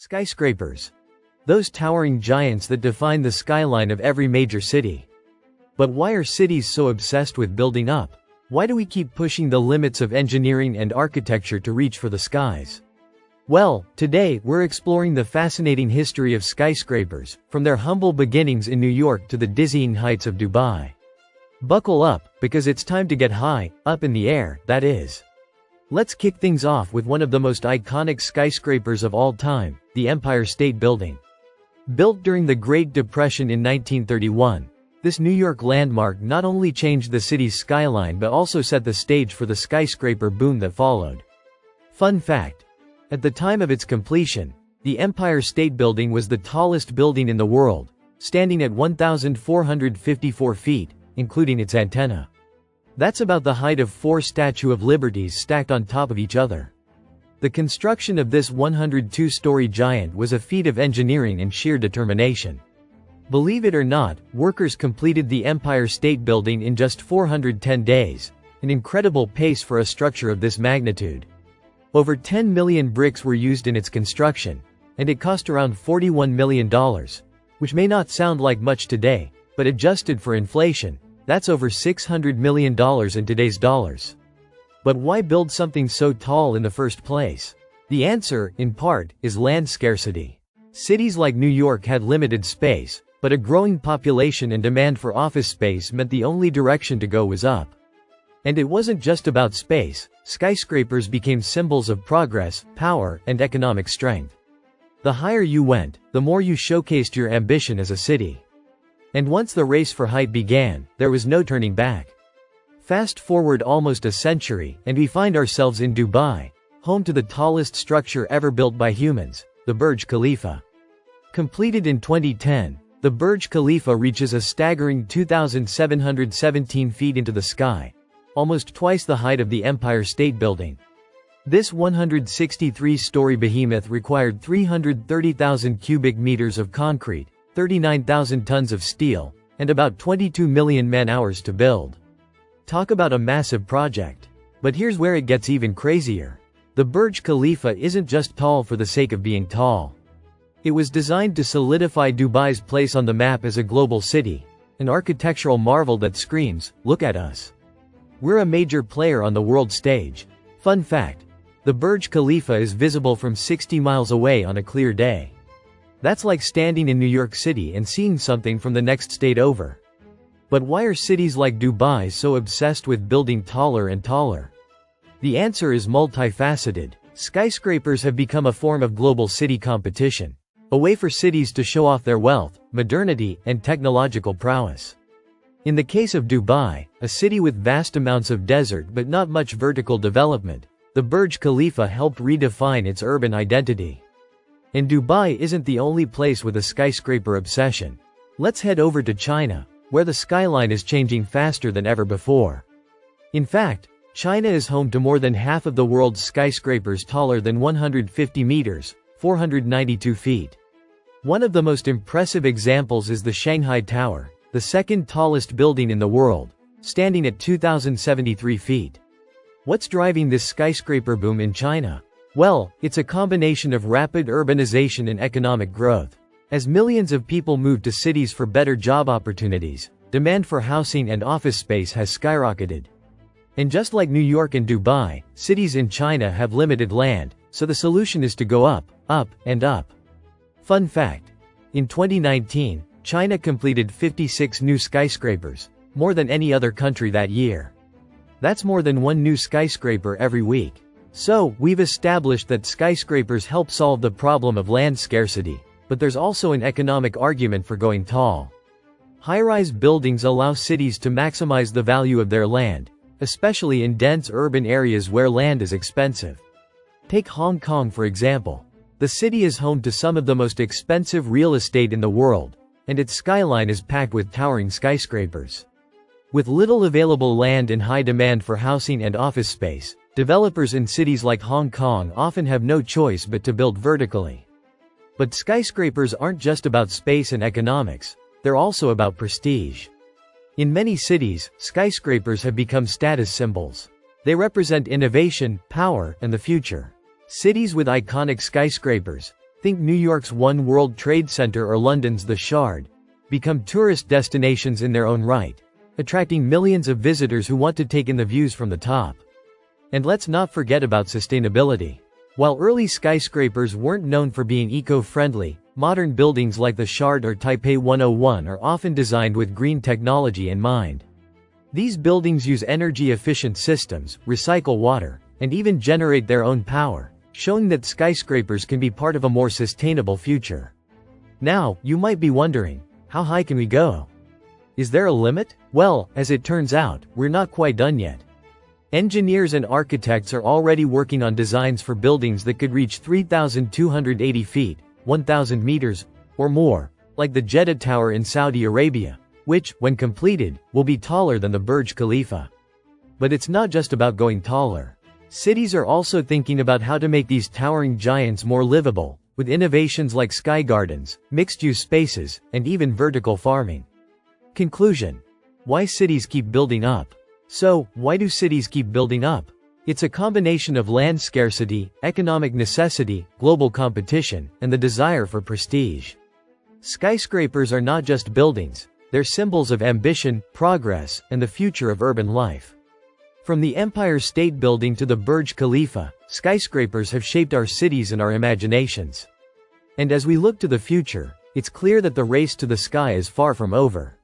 Skyscrapers. Those towering giants that define the skyline of every major city. But why are cities so obsessed with building up? Why do we keep pushing the limits of engineering and architecture to reach for the skies? Well, today, we're exploring the fascinating history of skyscrapers, from their humble beginnings in New York to the dizzying heights of Dubai. Buckle up, because it's time to get high, up in the air, that is. Let's kick things off with one of the most iconic skyscrapers of all time, the Empire State Building. Built during the Great Depression in 1931, this New York landmark not only changed the city's skyline but also set the stage for the skyscraper boom that followed. Fun fact: at the time of its completion, the Empire State Building was the tallest building in the world, standing at 1,454 feet, including its antenna. That's about the height of 4 Statue of Liberties stacked on top of each other. The construction of this 102-story giant was a feat of engineering and sheer determination. Believe it or not, workers completed the Empire State Building in just 410 days, an incredible pace for a structure of this magnitude. Over 10 million bricks were used in its construction, and it cost around $41 million, which may not sound like much today, but adjusted for inflation, that's over $600 million in today's dollars. But why build something so tall in the first place? The answer, in part, is land scarcity. Cities like New York had limited space, but a growing population and demand for office space meant the only direction to go was up. And it wasn't just about space. Skyscrapers became symbols of progress, power, and economic strength. The higher you went, the more you showcased your ambition as a city. And once the race for height began, there was no turning back. Fast forward almost a century, and we find ourselves in Dubai, home to the tallest structure ever built by humans, the Burj Khalifa. Completed in 2010, the Burj Khalifa reaches a staggering 2,717 feet into the sky, almost twice the height of the Empire State Building. This 163-story behemoth required 330,000 cubic meters of concrete, 39,000 tons of steel, and about 22 million man-hours to build. Talk about a massive project. But here's where it gets even crazier. The Burj Khalifa isn't just tall for the sake of being tall. It was designed to solidify Dubai's place on the map as a global city, an architectural marvel that screams, "Look at us. We're a major player on the world stage." Fun fact: the Burj Khalifa is visible from 60 miles away on a clear day. That's like standing in New York City and seeing something from the next state over. But why are cities like Dubai so obsessed with building taller and taller? The answer is multifaceted. Skyscrapers have become a form of global city competition, a way for cities to show off their wealth, modernity, and technological prowess. In the case of Dubai, a city with vast amounts of desert but not much vertical development, the Burj Khalifa helped redefine its urban identity. And Dubai isn't the only place with a skyscraper obsession. Let's head over to China, where the skyline is changing faster than ever before. In fact, China is home to more than half of the world's skyscrapers taller than 150 meters, 492 feet. One of the most impressive examples is the Shanghai Tower, the second tallest building in the world, standing at 2,073 feet. What's driving this skyscraper boom in China? Well, it's a combination of rapid urbanization and economic growth. As millions of people move to cities for better job opportunities, demand for housing and office space has skyrocketed. And just like New York and Dubai, cities in China have limited land, so the solution is to go up, up, and up. Fun fact: in 2019, China completed 56 new skyscrapers, more than any other country that year. That's more than one new skyscraper every week. So, we've established that skyscrapers help solve the problem of land scarcity, but there's also an economic argument for going tall. High-rise buildings allow cities to maximize the value of their land, especially in dense urban areas where land is expensive. Take Hong Kong for example. The city is home to some of the most expensive real estate in the world, and its skyline is packed with towering skyscrapers. With little available land and high demand for housing and office space, developers in cities like Hong Kong often have no choice but to build vertically. But skyscrapers aren't just about space and economics, they're also about prestige. In many cities, skyscrapers have become status symbols. They represent innovation, power, and the future. Cities with iconic skyscrapers, think New York's One World Trade Center or London's The Shard, become tourist destinations in their own right, attracting millions of visitors who want to take in the views from the top. And let's not forget about sustainability. While early skyscrapers weren't known for being eco-friendly, modern buildings like the Shard or Taipei 101 are often designed with green technology in mind. These buildings use energy-efficient systems, recycle water, and even generate their own power, showing that skyscrapers can be part of a more sustainable future. Now, you might be wondering, how high can we go? Is there a limit? Well, as it turns out, we're not quite done yet. Engineers and architects are already working on designs for buildings that could reach 3,280 feet, 1,000 meters, or more, like the Jeddah Tower in Saudi Arabia, which, when completed, will be taller than the Burj Khalifa. But it's not just about going taller. Cities are also thinking about how to make these towering giants more livable, with innovations like sky gardens, mixed-use spaces, and even vertical farming. Conclusion: why cities keep building up? So, why do cities keep building up? It's a combination of land scarcity, economic necessity, global competition, and the desire for prestige. Skyscrapers are not just buildings, they're symbols of ambition, progress, and the future of urban life. From the Empire State Building to the Burj Khalifa, skyscrapers have shaped our cities and our imaginations. And as we look to the future, it's clear that the race to the sky is far from over.